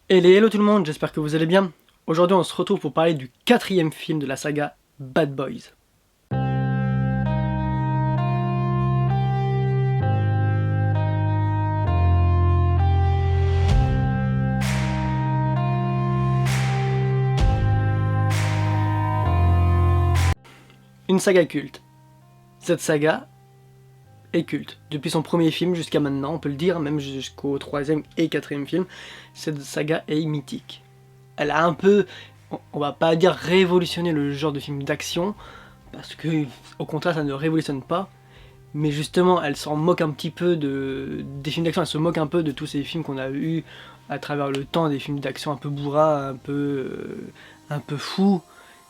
Hello tout le monde, j'espère que vous allez bien. Aujourd'hui on se retrouve pour parler du quatrième film de la saga Bad Boys. Une saga culte. Cette saga est culte. Depuis son premier film jusqu'à maintenant, on peut le dire, même jusqu'au troisième et quatrième film, cette saga est mythique. Elle a un peu, on va pas dire révolutionné le genre de film d'action, parce que au contraire ça ne révolutionne pas, mais justement elle s'en moque un petit peu des films d'action, elle se moque un peu de tous ces films qu'on a eu à travers le temps, des films d'action un peu bourras, un peu fous.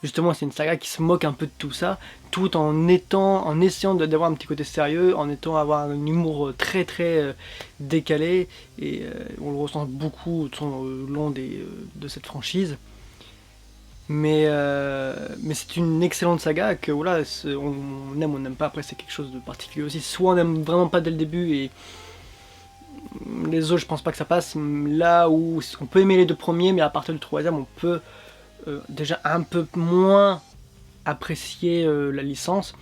Justement c'est une saga qui se moque un peu de tout ça, tout en essayant d'avoir un petit côté sérieux, en étant avoir un humour très décalé, et on le ressent beaucoup tout au long de cette franchise. Mais c'est une excellente saga que voilà, on aime ou on n'aime pas, après c'est quelque chose de particulier aussi. Soit on aime vraiment pas dès le début et les autres je pense pas que ça passe. Là où on peut aimer les deux premiers, mais à partir du troisième on peut déjà un peu moins apprécier la licence.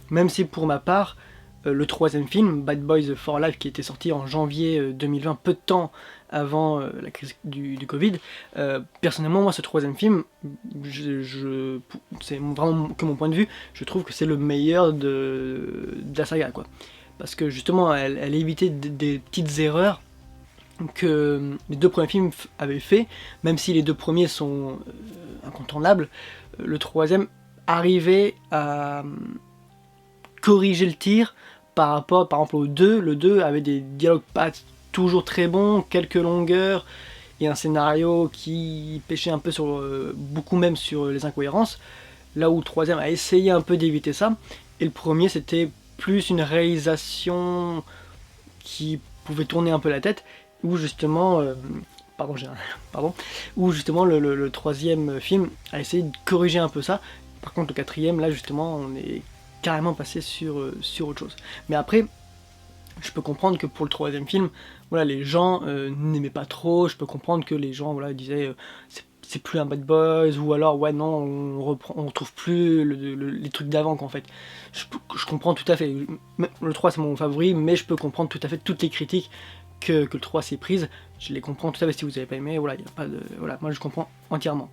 Même si pour ma part, le troisième film, Bad Boys for Life, qui était sorti en janvier 2020, peu de temps avant la crise du Covid, personnellement, moi, ce troisième film, c'est vraiment que mon point de vue, je trouve que c'est le meilleur de la saga, quoi. Parce que justement, elle évitait des petites erreurs que les deux premiers films avaient fait, même si les deux premiers sont incontournables, le troisième arrivait à corriger le tir par rapport par exemple au 2. Le 2 avait des dialogues pas toujours très bons, quelques longueurs et un scénario qui pêchait un peu sur beaucoup même sur les incohérences, là où le troisième a essayé un peu d'éviter ça, et le premier c'était plus une réalisation qui pouvait tourner un peu la tête, où justement pardon, pardon, où justement le troisième film a essayé de corriger un peu ça. Par contre le quatrième, là justement, on est carrément passé sur autre chose. Mais après, je peux comprendre que pour le troisième film, voilà, les gens n'aimaient pas trop, je peux comprendre que les gens voilà, disaient c'est plus un Bad Boys, ou alors ouais non, on retrouve plus les trucs d'avant qu'en fait. Je comprends tout à fait, le 3 c'est mon favori, mais je peux comprendre tout à fait toutes les critiques que le 3 s'est prise, je les comprends tout à fait. Si vous n'avez pas aimé, voilà, y a pas de, voilà, moi je comprends entièrement.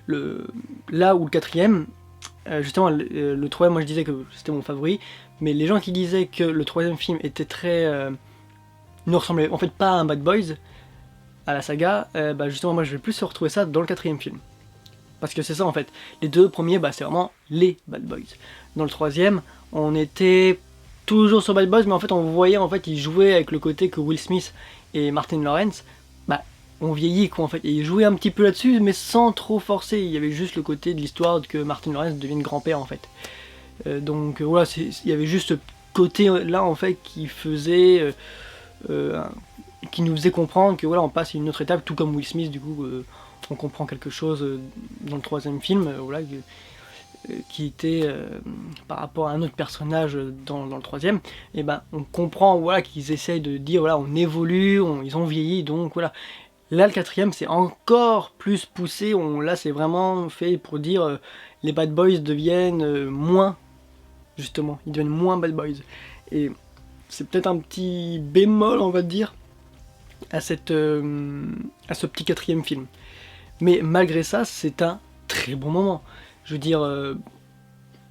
Là où le quatrième, justement, le troisième, moi je disais que c'était mon favori, mais les gens qui disaient que le troisième film était ne ressemblait en fait pas à un Bad Boys, à la saga, bah justement moi je vais plus retrouver ça dans le quatrième film. Parce que c'est ça en fait, les deux premiers bah c'est vraiment les Bad Boys. Dans le troisième, on était toujours sur Bad Boys, mais en fait on voyait en fait ils jouaient avec le côté que Will Smith et Martin Lawrence, bah on vieillit quoi en fait, et ils jouaient un petit peu là-dessus mais sans trop forcer, il y avait juste le côté de l'histoire que Martin Lawrence devienne grand-père en fait. Donc voilà, il y avait juste ce côté là en fait qui faisait euh, qui nous faisait comprendre que voilà on passe à une autre étape, tout comme Will Smith du coup on comprend quelque chose dans le troisième film, voilà, qui était par rapport à un autre personnage dans le troisième, et ben on comprend voilà qu'ils essayent de dire voilà on évolue, ils ont vieilli, donc voilà. Là le quatrième c'est encore plus poussé, là c'est vraiment fait pour dire les bad boys deviennent moins, justement, ils deviennent moins bad boys. Et c'est peut-être un petit bémol on va dire à ce petit quatrième film. Mais malgré ça, c'est un très bon moment. Je veux dire,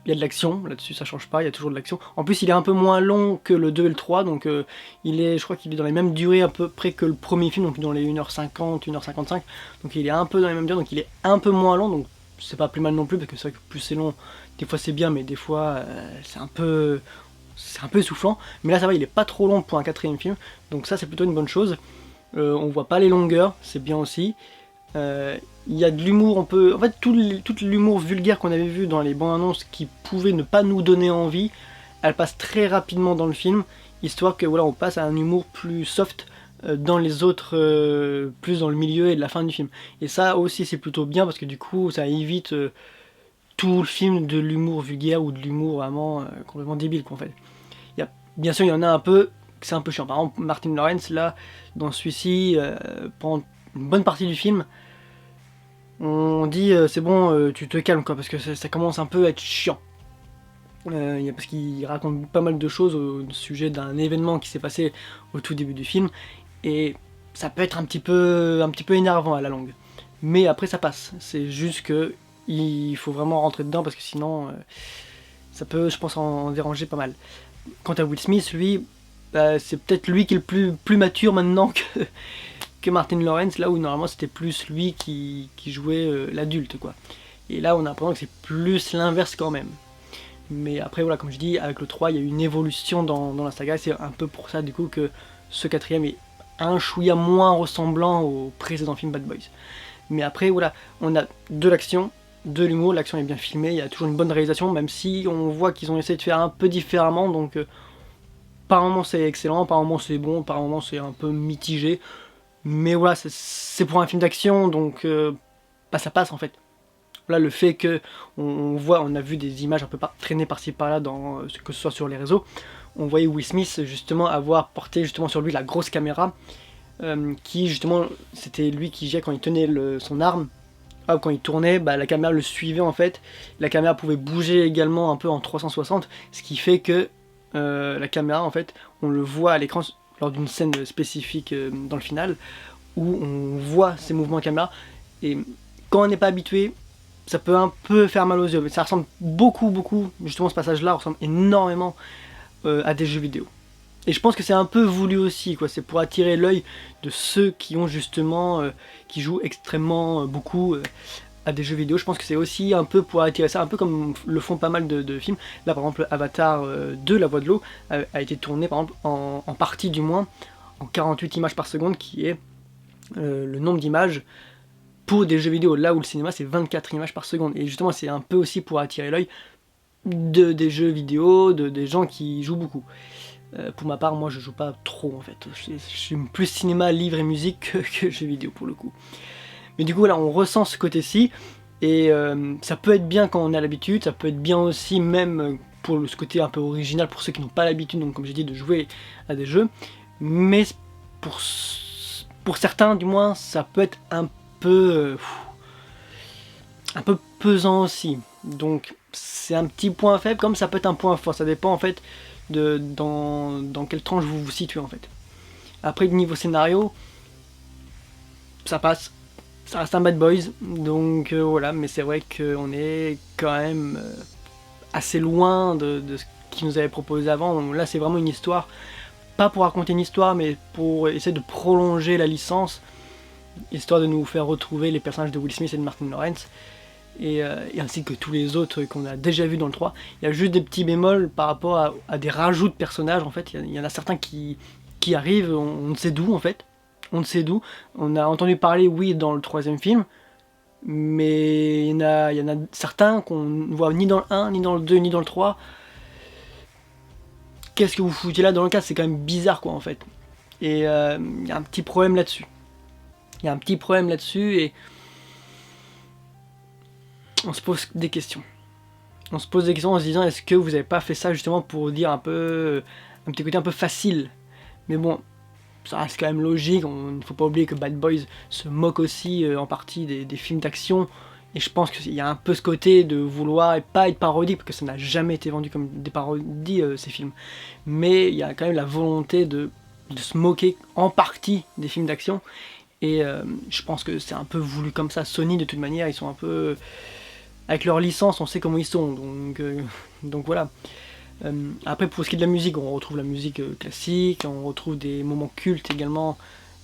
il y a de l'action, là-dessus ça change pas, il y a toujours de l'action. En plus il est un peu moins long que le 2 et le 3, donc je crois qu'il est dans les mêmes durées à peu près que le premier film, donc dans les 1h50, 1h55. Donc il est un peu dans les mêmes durées, donc il est un peu moins long, donc c'est pas plus mal non plus, parce que c'est vrai que plus c'est long, des fois c'est bien, mais des fois c'est un peu essoufflant. Mais là ça va, il est pas trop long pour un quatrième film, donc ça c'est plutôt une bonne chose. On voit pas les longueurs, c'est bien aussi. Il y a de l'humour, en fait tout l'humour vulgaire qu'on avait vu dans les bandes annonces qui pouvait ne pas nous donner envie, elle passe très rapidement dans le film, histoire que voilà on passe à un humour plus soft dans les autres, plus dans le milieu et de la fin du film. Et ça aussi c'est plutôt bien parce que du coup ça évite tout le film de l'humour vulgaire ou de l'humour vraiment complètement débile qu'en fait. Bien sûr il y en a un peu, c'est un peu chiant. Par exemple Martin Lawrence là, dans celui-ci, pendant une bonne partie du film, on dit c'est bon, tu te calmes quoi, parce que ça commence un peu à être chiant. Parce qu'il raconte pas mal de choses au sujet d'un événement qui s'est passé au tout début du film, et ça peut être un petit peu énervant à la longue. Mais après ça passe, c'est juste que il faut vraiment rentrer dedans parce que sinon ça peut, je pense, en déranger pas mal. Quant à Will Smith, lui, c'est peut-être lui qui est le plus mature maintenant que Martin Lawrence, là où normalement c'était plus lui qui jouait l'adulte quoi. Et là on a l'impression que c'est plus l'inverse quand même. Mais après voilà, comme je dis, avec le 3 il y a eu une évolution dans la saga, et c'est un peu pour ça du coup que ce quatrième est un chouïa moins ressemblant au précédent film Bad Boys. Mais après voilà, on a de l'action, de l'humour, l'action est bien filmée, il y a toujours une bonne réalisation, même si on voit qu'ils ont essayé de faire un peu différemment, donc par moments c'est excellent, par moments c'est bon, par moments c'est un peu mitigé. Mais voilà, c'est pour un film d'action, donc ça passe en fait. Là, le fait que on a vu des images un peu traînées par-ci par-là, que ce soit sur les réseaux, on voyait Will Smith justement avoir porté justement sur lui la grosse caméra, qui justement, c'était lui qui gère quand il tenait son arme. Quand il tournait, la caméra le suivait en fait. La caméra pouvait bouger également un peu en 360, ce qui fait que la caméra en fait, on le voit à l'écran lors d'une scène spécifique dans le final, où on voit ces mouvements de caméra, et quand on n'est pas habitué, ça peut un peu faire mal aux yeux, mais ça ressemble beaucoup, justement ce passage-là ressemble énormément à des jeux vidéo. Et je pense que c'est un peu voulu aussi, quoi. C'est pour attirer l'œil de ceux qui ont justement, qui jouent extrêmement beaucoup à des jeux vidéo. Je pense que c'est aussi un peu pour attirer ça, un peu comme le font pas mal de films. Là par exemple Avatar 2, La Voix de l'eau, a été tourné par exemple en partie du moins, en 48 images par seconde, qui est le nombre d'images pour des jeux vidéo, là où le cinéma c'est 24 images par seconde. Et justement c'est un peu aussi pour attirer l'œil des jeux vidéo, des gens qui jouent beaucoup. Pour ma part, moi je joue pas trop en fait. Je suis plus cinéma, livre et musique que jeux vidéo pour le coup. Mais du coup voilà, on ressent ce côté-ci, et ça peut être bien quand on a l'habitude, ça peut être bien aussi même pour ce côté un peu original pour ceux qui n'ont pas l'habitude, donc comme j'ai dit, de jouer à des jeux. Mais pour certains du moins, ça peut être un peu pesant aussi. Donc c'est un petit point faible, comme ça peut être un point fort, ça dépend en fait dans quelle tranche vous vous situez en fait. Après niveau scénario, ça passe, ça reste un Bad Boys, donc voilà, mais c'est vrai qu'on est quand même assez loin de ce qu'ils nous avaient proposé avant. Donc, là c'est vraiment une histoire, pas pour raconter une histoire, mais pour essayer de prolonger la licence, histoire de nous faire retrouver les personnages de Will Smith et de Martin Lawrence, et ainsi que tous les autres qu'on a déjà vus dans le 3. Il y a juste des petits bémols par rapport à des rajouts de personnages, en fait. Il y en a certains qui arrivent, on ne sait d'où en fait. On ne sait d'où. On a entendu parler, oui, dans le 3e film, mais il y en a certains qu'on ne voit ni dans le 1, ni dans le 2, ni dans le 3. Qu'est-ce que vous foutez là dans le cas? C'est quand même bizarre quoi en fait. Et il y a un petit problème là-dessus. Et on se pose des questions. On se pose des questions en se disant, est-ce que vous n'avez pas fait ça justement pour dire un petit côté un peu facile? Mais bon, ça reste quand même logique. Il ne faut pas oublier que Bad Boys se moque aussi en partie des films d'action. Et je pense qu'il y a un peu ce côté de vouloir et pas être parodique, parce que ça n'a jamais été vendu comme des parodies ces films. Mais il y a quand même la volonté de se moquer en partie des films d'action. Et je pense que c'est un peu voulu comme ça. Sony de toute manière, ils sont un peu... Avec leur licence, on sait comment ils sont, donc voilà. Après, pour ce qui est de la musique, on retrouve la musique classique, on retrouve des moments cultes également,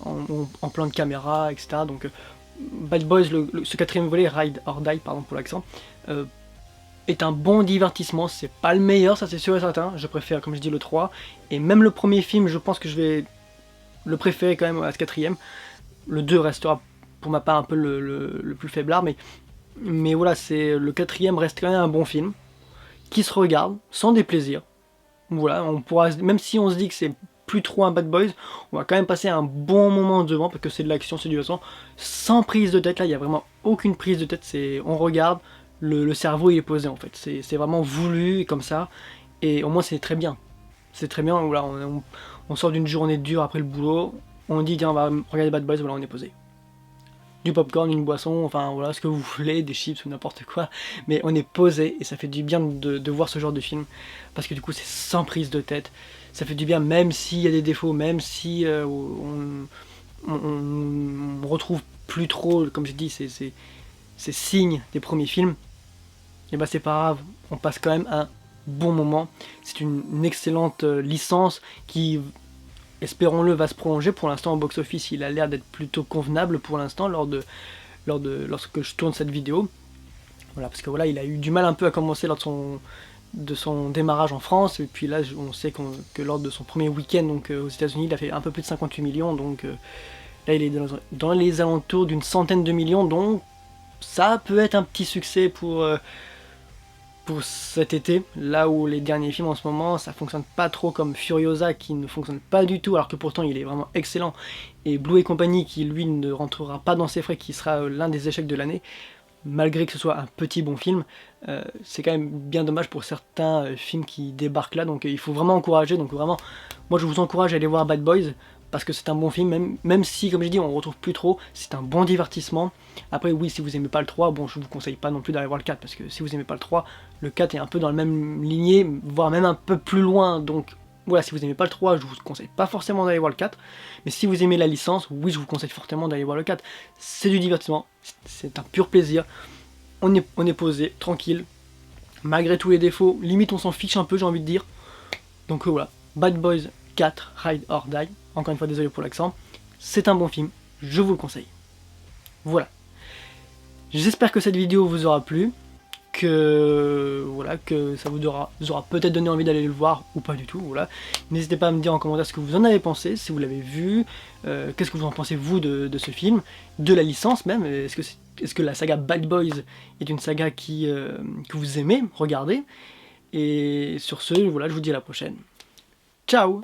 en plan de caméra, etc. Donc Bad Boys, ce 4e volet, Ride or Die, pardon pour l'accent, est un bon divertissement. C'est pas le meilleur, ça c'est sûr et certain, je préfère, comme je dis, le 3. Et même le premier film, je pense que je vais le préférer quand même à ce 4e. Le 2 restera pour ma part un peu le plus faiblard, mais voilà, le 4e reste quand même un bon film, qui se regarde, sans déplaisir. Voilà, on pourra, même si on se dit que c'est plus trop un Bad Boys, on va quand même passer un bon moment devant, parce que c'est de l'action, c'est du façon, sans prise de tête. Là, il n'y a vraiment aucune prise de tête, on regarde, le cerveau il est posé en fait, c'est vraiment voulu comme ça, et au moins c'est très bien. C'est très bien, voilà, on sort d'une journée dure après le boulot, on dit tiens on va regarder Bad Boys, voilà on est posé. du popcorn, une boisson, enfin voilà, ce que vous voulez, des chips ou n'importe quoi, mais on est posé et ça fait du bien de voir ce genre de film, parce que du coup c'est sans prise de tête, ça fait du bien même s'il y a des défauts, même si on retrouve plus trop, comme j'ai dit, ces signes des premiers films, et bah c'est pas grave, on passe quand même un bon moment, c'est une excellente licence qui, espérons-le, va se prolonger. Pour l'instant, au box-office, il a l'air d'être plutôt convenable pour l'instant lorsque je tourne cette vidéo. Voilà, parce que voilà, il a eu du mal un peu à commencer lors de son démarrage en France, et puis là, on sait que lors de son premier week-end donc aux États-Unis, il a fait un peu plus de 58 millions, donc là, il est dans les alentours d'une centaine de millions, donc ça peut être un petit succès pour cet été, là où les derniers films en ce moment, ça fonctionne pas trop, comme Furiosa qui ne fonctionne pas du tout, alors que pourtant il est vraiment excellent, et Blue et compagnie qui lui ne rentrera pas dans ses frais, qui sera l'un des échecs de l'année, malgré que ce soit un petit bon film. C'est quand même bien dommage pour certains films qui débarquent là, donc il faut vraiment encourager, donc vraiment, moi je vous encourage à aller voir Bad Boys, parce que c'est un bon film, même si, comme j'ai dit, on ne retrouve plus trop, c'est un bon divertissement. Après oui, si vous aimez pas le 3, bon, je vous conseille pas non plus d'aller voir le 4, parce que si vous aimez pas le 3, le 4 est un peu dans la même lignée, voire même un peu plus loin, donc voilà, si vous aimez pas le 3, je vous conseille pas forcément d'aller voir le 4, mais si vous aimez la licence, oui, je vous conseille fortement d'aller voir le 4. C'est du divertissement, c'est un pur plaisir, on est posé, tranquille, malgré tous les défauts, limite on s'en fiche un peu, j'ai envie de dire. Donc voilà, Bad Boys 4, Ride or Die, encore une fois désolé pour l'accent, c'est un bon film, je vous le conseille. Voilà. J'espère que cette vidéo vous aura plu, que voilà, que ça vous aura peut-être donné envie d'aller le voir ou pas du tout. Voilà. N'hésitez pas à me dire en commentaire ce que vous en avez pensé, si vous l'avez vu, qu'est-ce que vous en pensez vous de ce film, de la licence même. Est-ce que la saga Bad Boys est une saga que vous aimez regarder? Et sur ce, voilà, je vous dis à la prochaine. Ciao!